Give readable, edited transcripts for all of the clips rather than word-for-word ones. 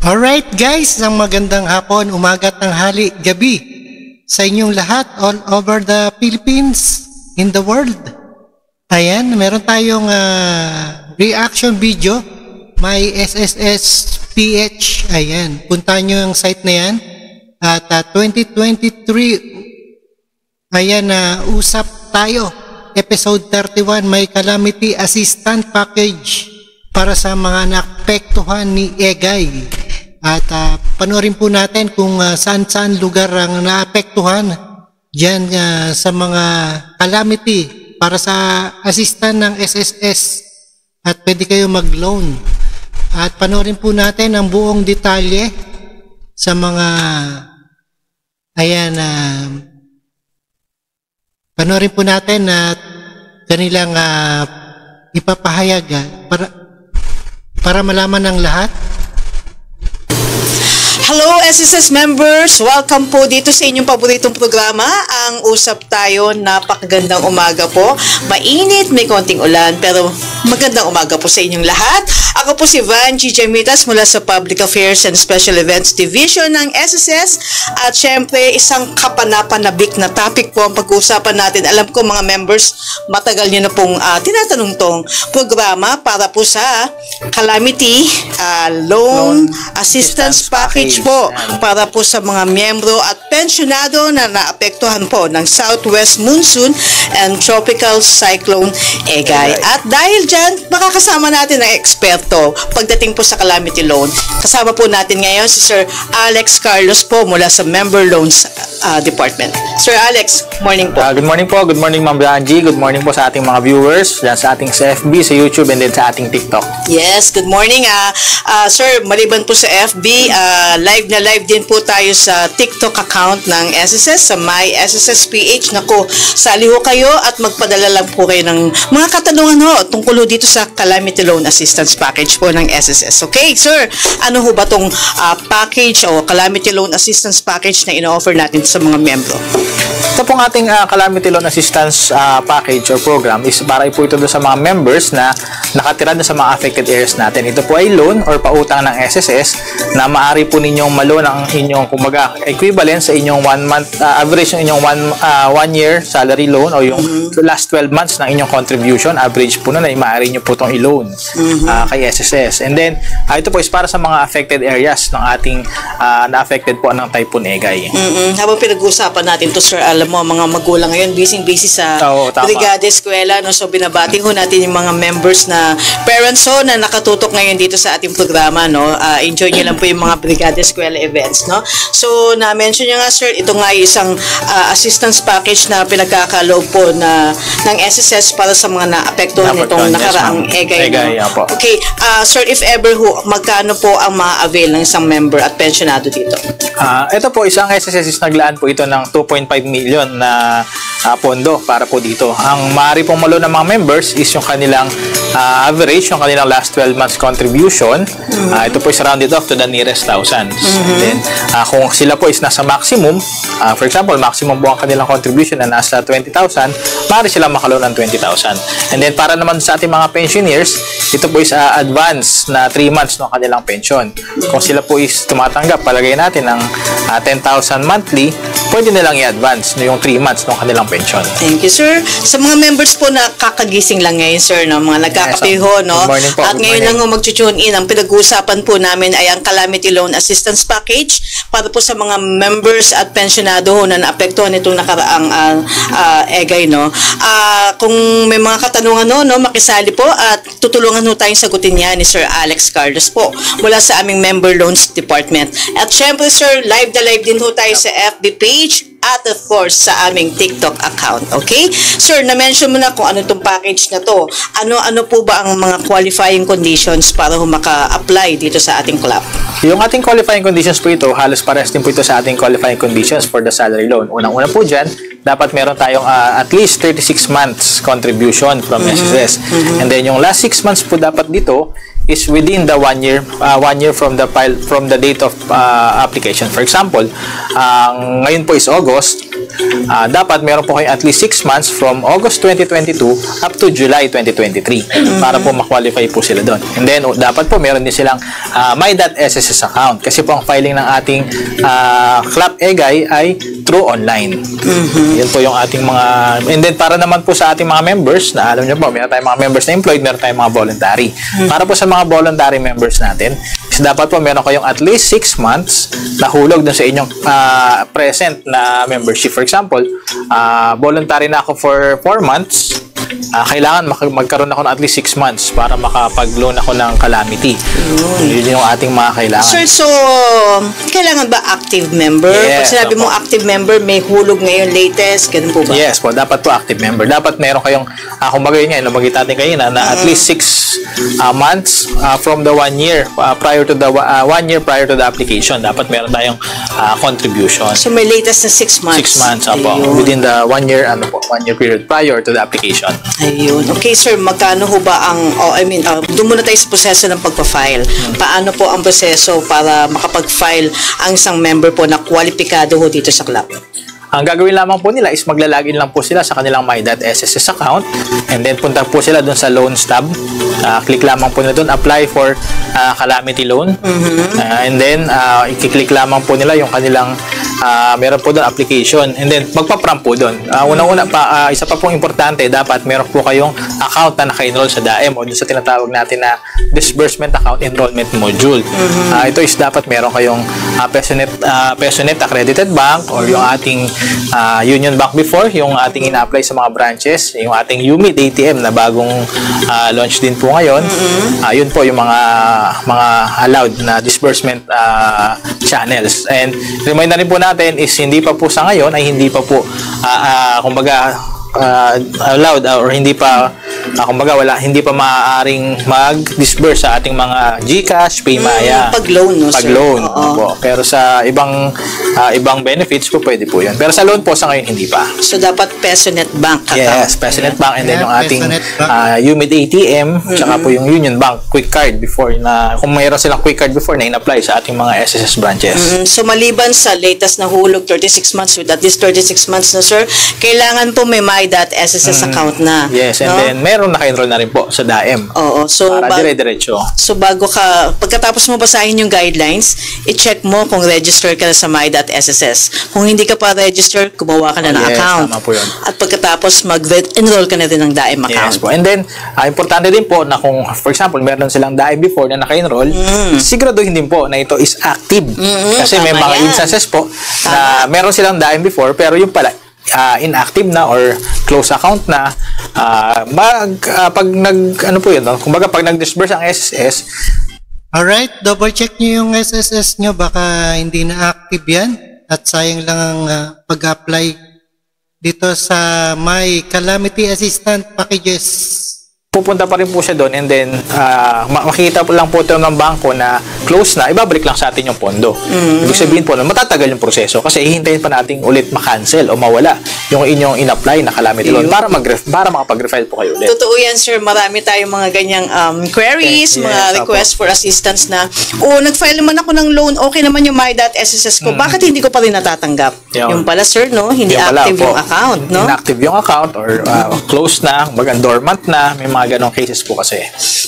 Alright guys, ang magandang hapon, umaga, tanghali, gabi sa inyong lahat all over the Philippines, in the world. Ayan, meron tayong reaction video, may SSS PH. Ayan, puntahan nyo yung site na yan. At 2023, ayan, usap tayo. Episode 31, may calamity assistant package para sa mga naapektuhan ni Egay. At panoorin po natin kung saan-saan lugar ang naapektuhan dyan sa mga calamity para sa assistant ng SSS. At pwede kayo mag-loan. At panoorin po natin ang buong detalye sa mga ayan, panoorin po natin at kanilang ipapahayag para malaman ng lahat. Hello SSS members! Welcome po dito sa inyong paboritong programa, ang Usap Tayo. Napakagandang umaga po. Mainit, may konting ulan, pero magandang umaga po sa inyong lahat. Ako po si Van G. Jamitas mula sa Public Affairs and Special Events Division ng SSS. At syempre, isang kapanapanabik na topic po ang pag-uusapan natin. Alam ko mga members, matagal nyo na pong tinatanong tong programa para po sa Calamity Loan Assistance Package po para po sa mga miyembro at pensyonado na naapektuhan po ng Southwest Monsoon and Tropical Cyclone Egay. At dahil dyan, makakasama natin ang eksperto pagdating po sa Calamity Loan. Kasama po natin ngayon si Sir Alex Carlos po mula sa Member Loans Department. Sir Alex, morning po. Good morning po. Good morning Ma'am Blanji. Good morning po sa ating mga viewers dyan sa ating sa FB, sa YouTube, and then sa ating TikTok. Yes, good morning. Sir, maliban po sa FB, live na live din po tayo sa TikTok account ng SSS, sa My SSS PH. Naku, sali ho kayo at magpadala lang po kayo ng mga katanungan ho tungkol ho dito sa Calamity Loan Assistance Package po ng SSS. Okay, sir, ano ho ba tong package o Calamity Loan Assistance Package na ino-offer natin sa mga miyembro? Ito pong ating Calamity Loan Assistance Package or program is para po ito doon sa mga members na nakatira na sa mga affected areas natin. Ito po ay loan or pautang ng SSS na maaari po ninyong malo ng inyong kumbaga equivalent sa inyong 1 month average ng inyong 1 year salary loan o yung last 12 months ng inyong contribution average po na maaari nyo po itong i-loan kay SSS. And then ito po is para sa mga affected areas ng ating na-affected po ng Typhoon Egay. Habang pinag-uusapan natin to, sir, alam mo mga magulang ngayon busy sa brigada eskwela, no? So binabati ho natin yung mga members na parents ho na nakatutok ngayon dito sa ating programa, no? Enjoy nyo lang po yung mga brigada eskwela events, no? So na-mention nyo nga, sir, ito nga isang assistance package na pinagkakaloob po na ng SSS para sa mga naapektuhan nitong nakaraang Egay, no? Okay, sir, if ever ho, magkano po ang ma-avail ng isang member at pensionado dito? Ito po, isang SSS is naglaan po ito ng 2.5 million na pondo para po dito. Ang maaari pong malo ng mga members is yung kanilang average, yung kanilang last 12 months contribution. Ito po is rounded off to the nearest thousands. And then, kung sila po is nasa maximum, for example, maximum po ang kanilang contribution na nasa 20,000, maaari sila makalo ng 20,000. And then, para naman sa ating mga pensioners, ito po is advance na 3 months ng kanilang pension. Kung sila po is tumatanggap, palagay natin ng 10,000 monthly, pwede nilang i-advance yung 3 months ng kanilang pension. Thank you, sir. Sa mga members po na kakagising lang ngayon, sir, no? Mga nagkakapiho, no? Po, at ngayon lang mag-tune in, ang pinag-uusapan po namin ay ang Calamity Loan Assistance Package para po sa mga members at pensionado ho na naapektuhan nitong nakaraang Egay, no? Kung may mga katanungan no, makisali po at tutulungan ho tayong sagutin niya ni Sir Alex Carlos po mula sa aming Member Loans Department. At syempre, sir, live na live din ho tayo sa FB page at of course sa aming TikTok account. Okay? Sir, na-mention mo na kung ano itong package na to. Ano po ba ang mga qualifying conditions para maka-apply dito sa ating club? Yung ating qualifying conditions po ito, halos parehas din po ito sa ating qualifying conditions for the salary loan. Unang-una po dyan, dapat meron tayong at least 36 months contribution from SSS. And then yung last 6 months po dapat dito is within the 1 year from the date of application. For example, ngayon po is August, dapat meron po kayo at least 6 months from August 2022 up to July 2023 para po ma-qualify po sila doon. And then, dapat po meron din silang my.sss account kasi po ang filing ng ating CLAP EGAY ay through online. Yan po yung ating mga... And then, para naman po sa ating mga members, na alam nyo po, meron tayong mga members na employed, meron tayong mga voluntary. Para po sa mga voluntary members natin, is dapat po meron kayong at least 6 months na hulog dun sa inyong present na membership. For example, voluntary na ako for 4 months, kailangan magkaroon ako ng at least 6 months para makapag-loan ako ng calamity. Yun yung ating mga kailangan. Sir, so, kailangan ba active member? Yes, Pag sinabi mo active member, may hulog ngayon latest, ganun po ba? Yes po, dapat po active member. Dapat meron kayong, kumbaga yun nga, nabagit natin kanina, na at least 6 months from the 1 year prior to the 1 year prior to the application. Dapat meron tayong contribution. So, may latest na 6 months? 6 months, po, within the 1 year, 1 year period prior to the application. Ayun. Okay, sir, magkano ho ba ang, doon muna tayo sa proseso ng pagpa-file. Paano po ang proseso para makapag-file ang isang member po na kwalipikado ho dito sa club? Ang gagawin lamang po nila is maglalagin lang po sila sa kanilang my.sss account and then punta po sila doon sa loans tab. Click lamang po nila doon, apply for calamity loan. And then, i-click lamang po nila yung kanilang meron po doon application and then magpa-prompt po doon. Unang-una pa, isa pa pong importante, dapat meron po kayong account na naka-enroll sa DAEM o doon sa tinatawag natin na Disbursement Account Enrollment Module. Ito is dapat meron kayong PESONet accredited bank or yung ating Union Bank before, yung ating ina-apply sa mga branches, yung ating UMID ATM na bagong launch din po ngayon. Yun po yung mga allowed na disbursement channels. And remind na rin po natin is hindi pa po sa ngayon ay hindi pa po kumbaga allowed or hindi pa kumbaga hindi pa maaaring mag-disburse sa ating mga GCash, Paymaya. Pag-loan, no, Pag-loan. Po. Pero sa ibang benefits po pwede po 'yun. Pero sa loan po sa ngayon hindi pa. So dapat PESONet Bank account. Yes, PESONet Bank and then yung ating UMID ATM tsaka po yung Union Bank Quick Card before na kung mayroon silang Quick Card before na in-apply sa ating mga SSS branches. So maliban sa latest na hulog 36 months with at least 36 months na sir, kailangan po may my.sss account na. Yes, and then meron naka-enroll na rin po sa DAEM. Oo, so para dire-diretso. So pagkatapos mo basahin yung guidelines, i-check mo kung register ka na sa my.sss. Kung hindi ka pa register, gumawa ka na ng account. Tama po yun. At pagkatapos mag-enroll ka na din ng DAEM account. Yes po. And then, importante din po na kung, for example, meron silang DAEM before na naka-enroll, siguraduhin din po na ito is active. Kasi may mga instances po na meron silang DAEM before, pero yung pala, inactive na or close account na pag kumbaga pag nag-disburse ang SSS. Alright, double check nyo yung SSS nyo, baka hindi na active yan at sayang lang ang pag-apply dito sa My Calamity Assistant Packages. Pupunta pa rin po siya doon and then makikita po lang po ito ng bangko na close na, ibabalik lang sa atin yung pondo. Ibig sabihin po na matatagal yung proseso kasi hihintayin pa natin ulit ma-cancel o mawala yung inyong in-apply na calamity loan para makapag-refile po kayo ulit. Totoo yan, sir. Marami tayong mga ganyang queries, mga requests for assistance na, nag-file naman ako ng loan, okay naman yung my.sss ko, bakit hindi ko pa rin natatanggap? Yung pala, sir, no? Hindi active yung account, no? Inactive yung account or close na, dormant na, may mga ganong cases po kasi.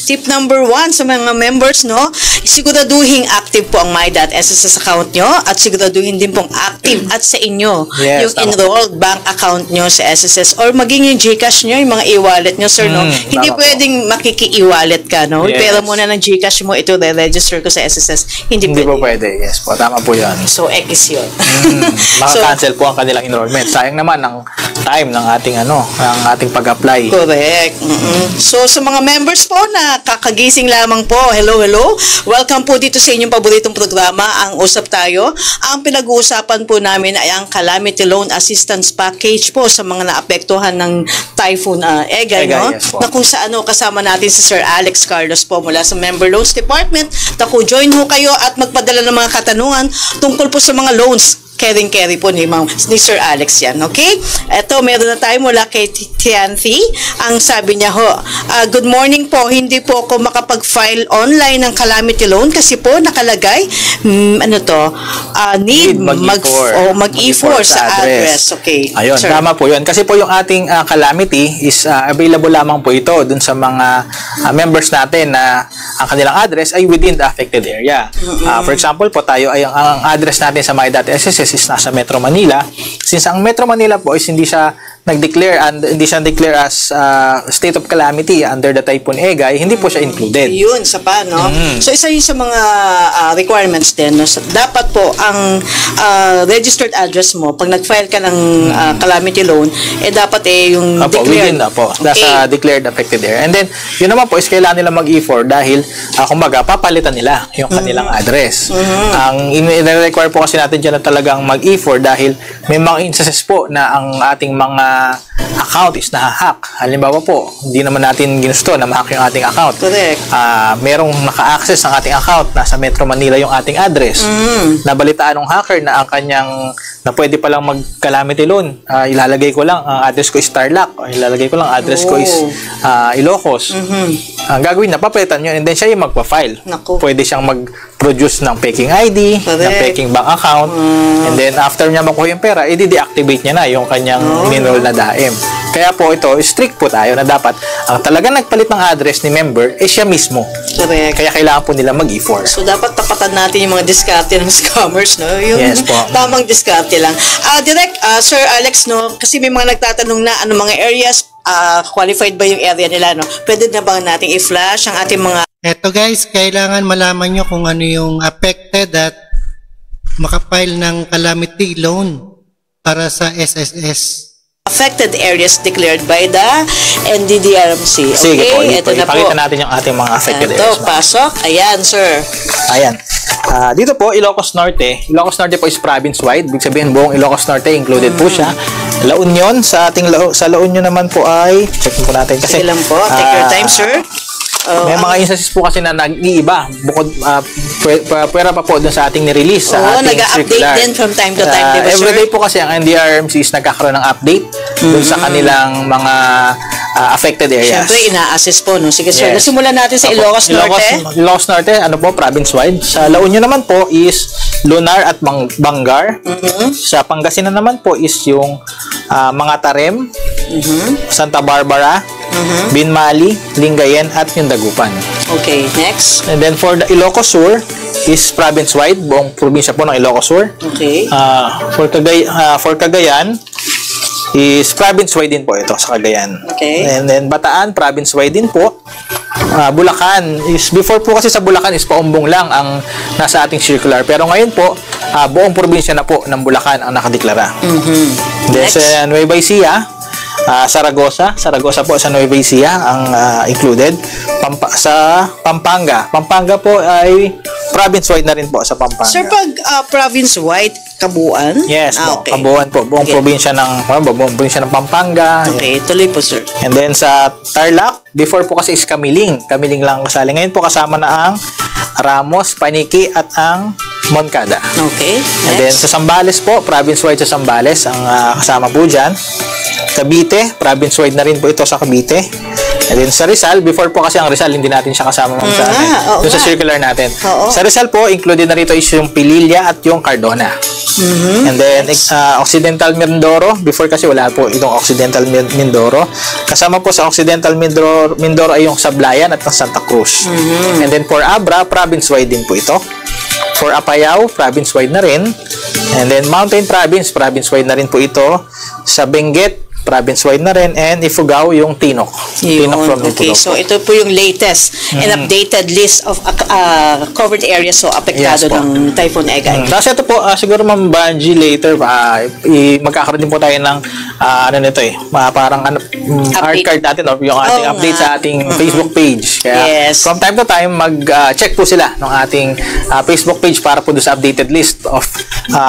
Tip number 1 sa mga members, no? Siguraduhin active po ang my.sss account nyo at siguraduhin din pong active at sa inyo yung enrolled bank account nyo sa SSS or maging yung GCash nyo, yung mga e-wallet nyo, sir, no? Hindi pwedeng makiki-e-wallet ka, no? Pero muna ng GCash mo, ito re-register ko sa SSS. Hindi po pwede. Yes po, tama po yan. So, X yun. Maka-cancel po ang kanilang enrollment. Sayang naman ang time ng ating ng ating pag-apply. Correct. So, sa mga members po na kakagising lamang po, hello. Welcome po dito sa inyong paboritong programa, ang Usap Tayo. Ang pinag-uusapan po namin ay ang Calamity Loan Assistance Package po sa mga naapektuhan ng Typhoon Egay, no? Yes, na kung saan kasama natin si Sir Alex Carlos po mula sa Member Loans Department. Join ho kayo at magpadala ng mga katanungan tungkol po sa mga loans. Carry po ni Sir Alex yan, okay? Eto, meron na tayo mula kay Tianthi. Ang sabi niya ho, good morning po, hindi po ako makapag-file online ng calamity loan kasi po nakalagay, need mag-E4 mag-E4 sa address. Okay. Ayun, sir. tama po yun. Kasi po yung ating calamity is available lamang po ito dun sa mga members natin na ang kanilang address ay within the affected area. For example po, tayo ay ang address natin sa my.sss is nasa Metro Manila. Since ang Metro Manila po is hindi siya nag-declare and hindi siya declare as state of calamity under the Typhoon Egay, hindi po siya included. Yun, sa pa, no? So, isa yun sa mga requirements din. No? So, dapat po, ang registered address mo, pag nag-file ka ng calamity loan, dapat yung declared. Nasa declared affected area. And then, yun naman po is kailangan nila mag-E4 dahil, kumbaga, papalitan nila yung kanilang address. Ang i-require po kasi natin dyan na talagang mag-E4 dahil may mga instances po na ang ating mga account is nahahack. Halimbawa po, hindi naman natin ginusto na ma-hack yung ating account. Correct. Merong naka-access ng ating account, nasa Metro Manila yung ating address. Nabalitaan ng hacker na ang kanyang, na pwede palang mag-calamity loan. Ilalagay ko lang, ang address ko is Tarlac. Ilalagay ko lang, address ko is Ilocos. Ang gagawin na, papalitan yun, and then siya yung magpa-file. Pwede siyang mag-produce ng peking ID, ng peking bank account, and then after niya makuha yung pera, i-deactivate niya na yung kanyang in-enroll na daim. Kaya po ito, strict po tayo na dapat ang talagang nagpalit ng address ni member ay siya mismo. Correct. Kaya kailangan po nila mag-E4. So, dapat tapatan natin yung mga diskarte ng scammers, no? Yung Yes po. tamang diskarte lang. Direct, Sir Alex, no? Kasi may mga nagtatanong na ano mga areas, qualified ba yung area nila, no? Pwede na ba nating i-flash ang ating mga... Eto guys, kailangan malaman nyo kung ano yung affected at makapile ng calamity loan para sa SSS. affected areas declared by the NDDRMC. Okay, Sige po, ito na po. ipakita natin yung ating mga affected Ito, areas. pasok. Ayan, sir. Ayan. Dito po, Ilocos Norte. Ilocos Norte po is province-wide. Ibig sabihin, buong Ilocos Norte included po siya. La Union, sa La Union naman po ay, check po natin kasi. Sige lang po. Take your time, sir. May mga instances po kasi na nag-iiba. Bukod, pwera pa po dun sa ating nirelease sa ating nag-update circular. din from time to time, diba, sir? Everyday po kasi ang NDRMC is nagkakaroon ng update dun sa kanilang mga affected areas. Siyempre, ina-assess po, no? Sige, sir. Yes. Nasimulan natin sa Ilocos Norte. Ilocos Norte, ano po, province-wide. Sa La Union naman po is Lunar at Bangar. Sa Pangasinan naman po is yung mga Tarem, Santa Barbara, Binmali, Lingayen at yung Dagupan. Okay, next. And then for the Ilocos Sur is province-wide, buong probinsya po ng Ilocos Sur. Okay. For Cagayan is province-wide din po ito sa Cagayan. Okay. And then Bataan, province-wide din po. Bulacan is, before po kasi sa Bulacan is paumbong lang ang nasa ating circular. Pero ngayon po, buong probinsya na po ng Bulacan ang nakadeklara. Then sa Nueva Ecija, Saragossa po sa Nueva Ecija ang included. Sa Pampanga po ay province-wide na rin po sa Pampanga. Sir, pag province-wide, kabuuan? Yes, okay. Kabuuan po. Buong probinsya ng Pampanga. Okay, tuloy po, sir. And then sa Tarlac, before po kasi is Kamiling. Kamiling lang kasali. Ngayon po kasama na ang Ramos, Paniki at ang Moncada. Okay, next. And then sa Zambales po, province-wide sa Zambales ang kasama po dyan. Cavite, province-wide na rin po ito sa Cavite. And then sa Rizal, before po kasi ang Rizal, hindi natin siya kasama sa circular natin. Sa Rizal po, included na rito is yung Pililla at yung Cardona. And then Occidental Mindoro, before kasi wala po itong Occidental Mindoro. Kasama po sa Occidental Mindoro ay yung Sablayan at ang Santa Cruz. And then for Abra, province-wide din po ito. For Apayao, province-wide na rin. And then Mountain Province, province-wide na rin po ito. Sa Benguet, province-wide na rin. And Ifugao, yung Tinok. Tinok from okay, Ifugao. so ito po yung latest and updated list of covered areas so apektado ng Typhoon Egay. Tapos ito po, siguro Ma'am Banji later, magkakaroon din po tayo ng parang art card natin, yung ating update sa ating Facebook page. Kaya from time to time, mag-check po sila ng ating Facebook page para po doon sa updated list of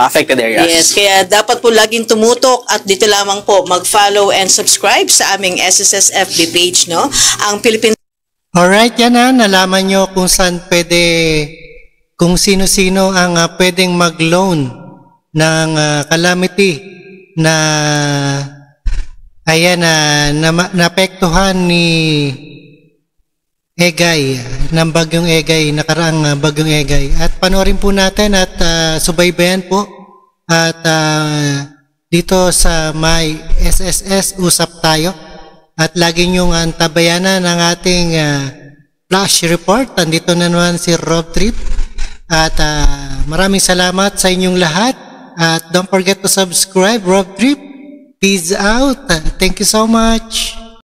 affected areas. Yes, kaya dapat po laging tumutok at dito lamang po mag-follow and subscribe sa aming SSS FB page, no? Ang Philippine... Alright, yan na. Nalaman nyo kung saan pwede, kung sino-sino ang pwedeng mag-loan ng calamity na ayan na naapektuhan ni Egay, ng Bagyong Egay, nakaraang Bagyong Egay. At panoorin po natin at subaybayan po. At dito sa may SSS, usap tayo. At lagi niyong antabayanan ng ating flash report. Andito na naman si Rob Trip. At maraming salamat sa inyong lahat. At don't forget to subscribe, Rob Trip. Peace out. Thank you so much.